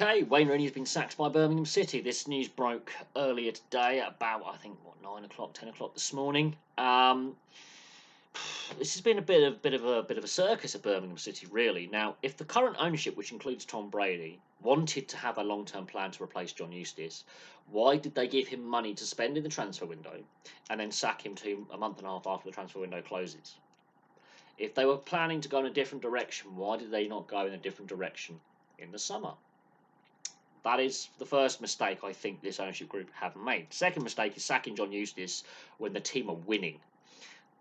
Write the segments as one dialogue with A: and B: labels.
A: Okay, Wayne Rooney has been sacked by Birmingham City. This news broke earlier today at about, I think, 9 o'clock, 10 o'clock this morning. This has been a bit of a circus at Birmingham City, really. Now, if the current ownership, which includes Tom Brady, wanted to have a long-term plan to replace John Eustace, why did they give him money to spend in the transfer window and then sack him a month and a half after the transfer window closes? If they were planning to go in a different direction, why did they not go in a different direction in the summer? That is the first mistake I think this ownership group have made. Second mistake is sacking John Eustace when the team are winning.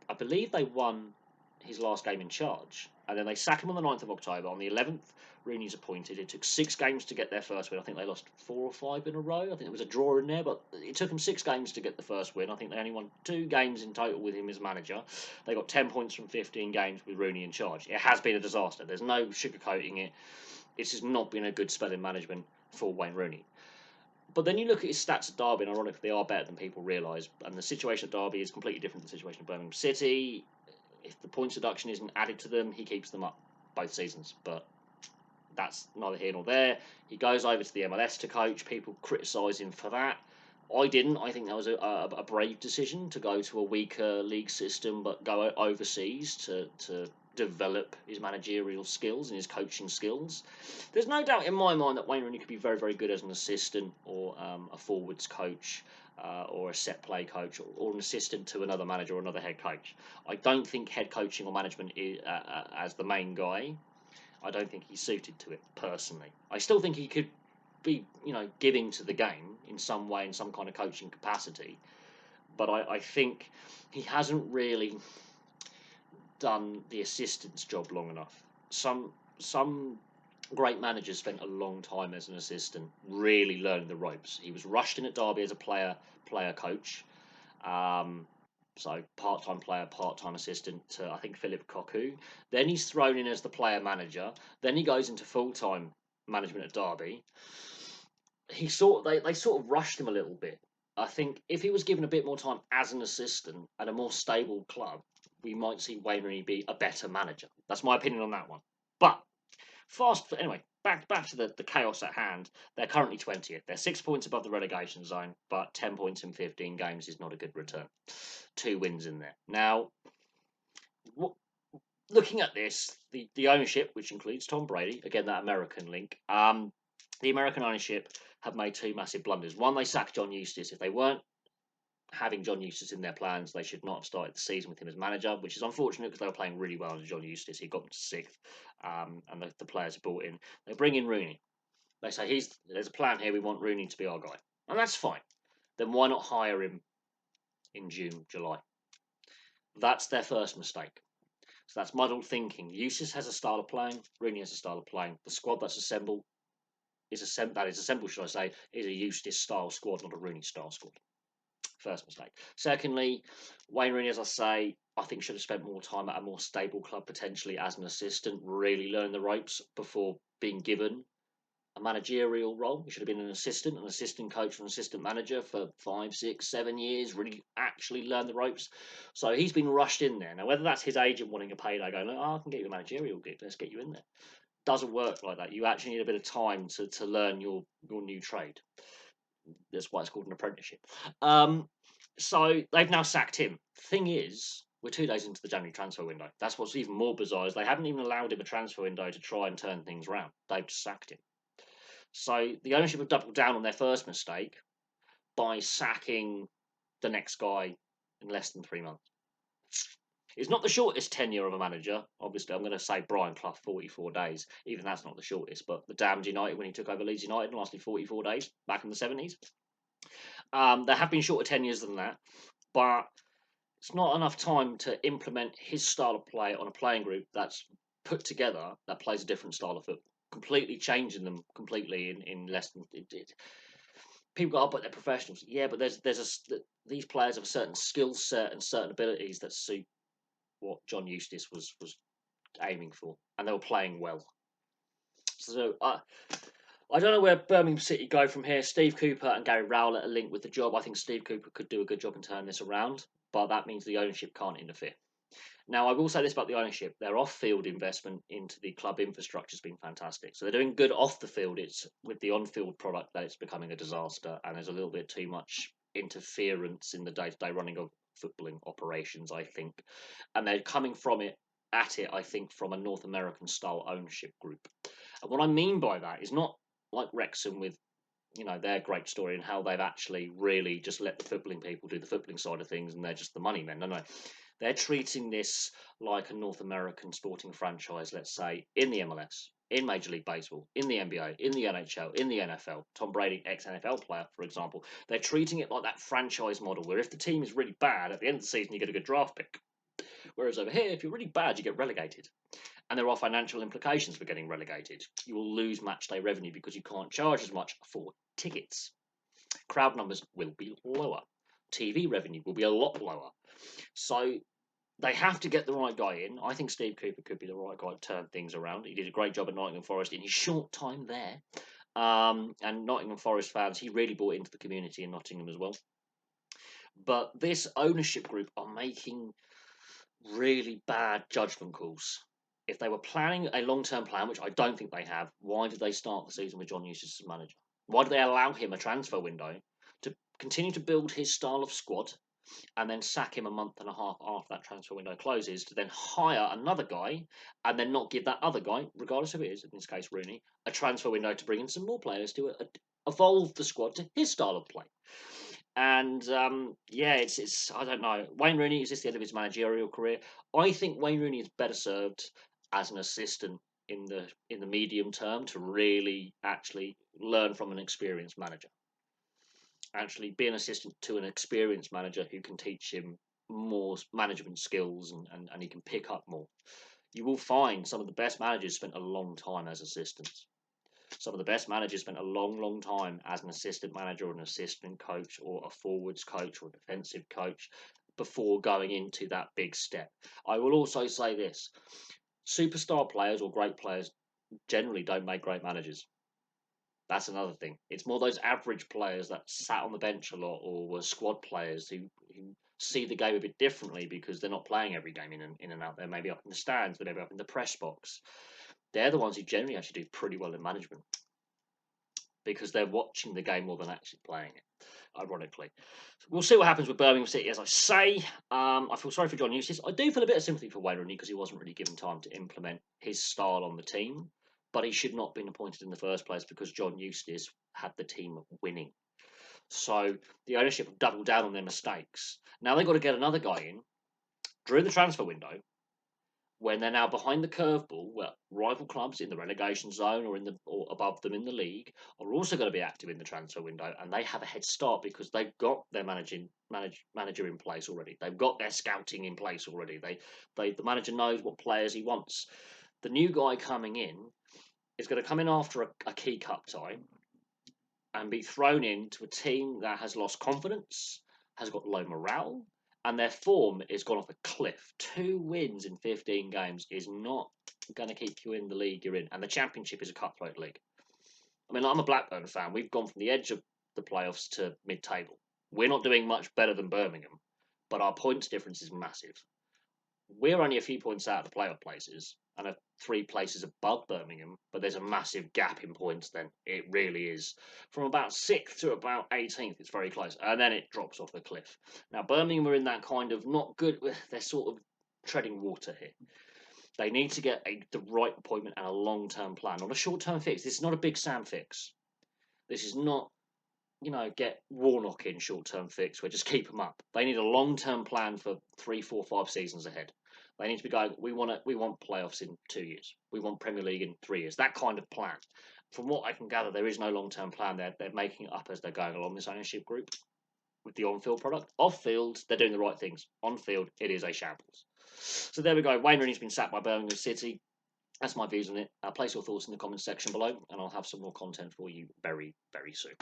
A: I believe they won his last game in charge, and then they sack him on the 9th of October. On the 11th, Rooney's appointed. It took 6 games to get their first win. I think they lost 4 or 5 in a row. I think there was a draw in there, but it took them 6 games to get the first win. I think they only won 2 games in total with him as manager. They got 10 points from 15 games with Rooney in charge. It has been a disaster. There's no sugarcoating it. This has not been a good spell in management for Wayne Rooney. But then you look at his stats at Derby, and ironically, they are better than people realise. And the situation at Derby is completely different to the situation at Birmingham City. If the points deduction isn't added to them, he keeps them up both seasons. But that's neither here nor there. He goes over to the MLS to coach. People criticise him for that. I didn't. I think that was a brave decision to go to a weaker league system, but go overseas to develop his managerial skills and his coaching skills. There's no doubt in my mind that Wayne Rooney could be very, very good as an assistant or a forwards coach or a set play coach or an assistant to another manager or another head coach. I don't think head coaching or management is, as the main guy, I don't think he's suited to it personally. I still think he could be, giving to the game in some way, in some kind of coaching capacity. But I think he hasn't really done the assistant's job long enough. Some great managers spent a long time as an assistant, really learning the ropes. He was rushed in at Derby as a player coach. So part-time player, part-time assistant to, I think, Philip Cocu. Then he's thrown in as the player manager. Then he goes into full-time management at Derby. They sort of rushed him a little bit. I think if he was given a bit more time as an assistant at a more stable club, we might see Wayne Rooney be a better manager. That's my opinion on that one. But anyway, back to the chaos at hand. They're currently 20th. They're 6 points above the relegation zone, but 10 points in 15 games is not a good return. 2 wins in there. Now, looking at this, the ownership, which includes Tom Brady, again, that American link, the American ownership have made 2 massive blunders. One, they sacked John Eustace. If they weren't having John Eustace in their plans, they should not have started the season with him as manager, which is unfortunate because they were playing really well under John Eustace. He got them to 6th, and the players are brought in. They bring in Rooney. They say, there's a plan here, we want Rooney to be our guy. And that's fine. Then why not hire him in June, July? That's their first mistake. So that's muddled thinking. Eustace has a style of playing. Rooney has a style of playing. The squad that's assembled is a Eustace-style squad, not a Rooney-style squad. First mistake. Secondly, Wayne Rooney, as I say, I think should have spent more time at a more stable club, potentially as an assistant, really learn the ropes before being given a managerial role. He should have been an assistant coach, an assistant manager for 5, 6, 7 years, really actually learn the ropes. So he's been rushed in there. Now, whether that's his agent wanting a payday, going, I can get you a managerial gig, let's get you in there. Doesn't work like that. You actually need a bit of time to learn your new trade. That's why it's called an apprenticeship. So they've now sacked him. Thing is, we're 2 days into the January transfer window. That's what's even more bizarre, is they haven't even allowed him a transfer window to try and turn things around. They've just sacked him. So the ownership have doubled down on their first mistake by sacking the next guy in less than 3 months. It's not the shortest tenure of a manager. Obviously, I'm going to say Brian Clough, 44 days. Even that's not the shortest. But the damned United, when he took over Leeds United, lasted 44 days back in the 70s. There have been shorter tenures than that. But it's not enough time to implement his style of play on a playing group that's put together that plays a different style of football. Completely changing them completely in less than... People go, but they're professionals. Yeah, but these players have a certain skill set and certain abilities that suit what John Eustace was aiming for, and they were playing well. So I don't know where Birmingham City go from here. Steve Cooper and Gary Rowlett are linked with the job. I think Steve Cooper could do a good job in turning this around, but that means the ownership can't interfere. Now, I will say this about the ownership: their off-field investment into the club infrastructure has been fantastic. So they're doing good off the field. It's with the on-field product that it's becoming a disaster, and there's a little bit too much interference in the day-to-day running of footballing operations, I think. And they're coming from it at it, I think, from a North American style ownership group. And what I mean by that is not like Wrexham with their great story and how they've actually really just let the footballing people do the footballing side of things and they're just the money men. No, no. They're treating this like a North American sporting franchise, let's say, in the MLS, in Major League Baseball, in the NBA, in the NHL, in the NFL. Tom Brady, ex-NFL player, for example. They're treating it like that franchise model where if the team is really bad, at the end of the season, you get a good draft pick. Whereas over here, if you're really bad, you get relegated. And there are financial implications for getting relegated. You will lose match day revenue because you can't charge as much for tickets. Crowd numbers will be lower. TV revenue will be a lot lower. So they have to get the right guy in. I think Steve Cooper could be the right guy to turn things around. He did a great job at Nottingham Forest in his short time there. And Nottingham Forest fans, he really bought into the community in Nottingham as well. But this ownership group are making really bad judgment calls. If they were planning a long-term plan, which I don't think they have, why did they start the season with John Eustace as manager? Why did they allow him a transfer window to continue to build his style of squad and then sack him a month and a half after that transfer window closes to then hire another guy and then not give that other guy, regardless of who it is, in this case Rooney, a transfer window to bring in some more players to evolve the squad to his style of play? And yeah, it's I don't know. Wayne Rooney, is this the end of his managerial career? I think Wayne Rooney is better served as an assistant in the medium term to really actually learn from an experienced manager. Actually be an assistant to an experienced manager who can teach him more management skills and he can pick up more. You will find some of the best managers spent a long time as assistants. Some of the best managers spent a long, long time as an assistant manager or an assistant coach or a forwards coach or a defensive coach before going into that big step. I will also say this: superstar players or great players generally don't make great managers. That's another thing. It's more those average players that sat on the bench a lot or were squad players who see the game a bit differently because they're not playing every game in and out. They're maybe up in the stands, they're maybe up in the press box. They're the ones who generally actually do pretty well in management because they're watching the game more than actually playing it, ironically. We'll see what happens with Birmingham City, as I say. I feel sorry for John Eustace. I do feel a bit of sympathy for Wayne Rooney because he wasn't really given time to implement his style on the team, but he should not have been appointed in the first place because John Eustace had the team winning. So the ownership have doubled down on their mistakes. Now they've got to get another guy in during the transfer window when they're now behind the curveball, well, rival clubs in the relegation zone or above them in the league are also going to be active in the transfer window, and they have a head start because they've got their manager in place already. They've got their scouting in place already. The manager knows what players he wants. The new guy coming in is going to come in after a key cup tie and be thrown into a team that has lost confidence, has got low morale, and their form is gone off a cliff. 2 wins in 15 games is not going to keep you in the league you're in, and the Championship is a cutthroat league. I mean, I'm a Blackburn fan. We've gone from the edge of the playoffs to mid-table. We're not doing much better than Birmingham, but our points difference is massive. We're only a few points out of the playoff places and are 3 places above Birmingham, but there's a massive gap in points then. It really is. From about 6th to about 18th, it's very close, and then it drops off the cliff. Now, Birmingham are in that kind of not good, they're sort of treading water here. They need to get the right appointment and a long-term plan, not a short-term fix. This is not a Big Sam fix. This is not get Warnock in short-term fix where just keep them up. They need a long-term plan for 3, 4, 5 seasons ahead. They need to be going, we want playoffs in 2 years. We want Premier League in 3 years. That kind of plan. From what I can gather, there is no long-term plan. They're making it up as they're going along, this ownership group, with the on-field product. Off-field, they're doing the right things. On-field, it is a shambles. So there we go. Wayne Rooney's been sacked by Birmingham City. That's my views on it. Place your thoughts in the comments section below, and I'll have some more content for you very, very soon.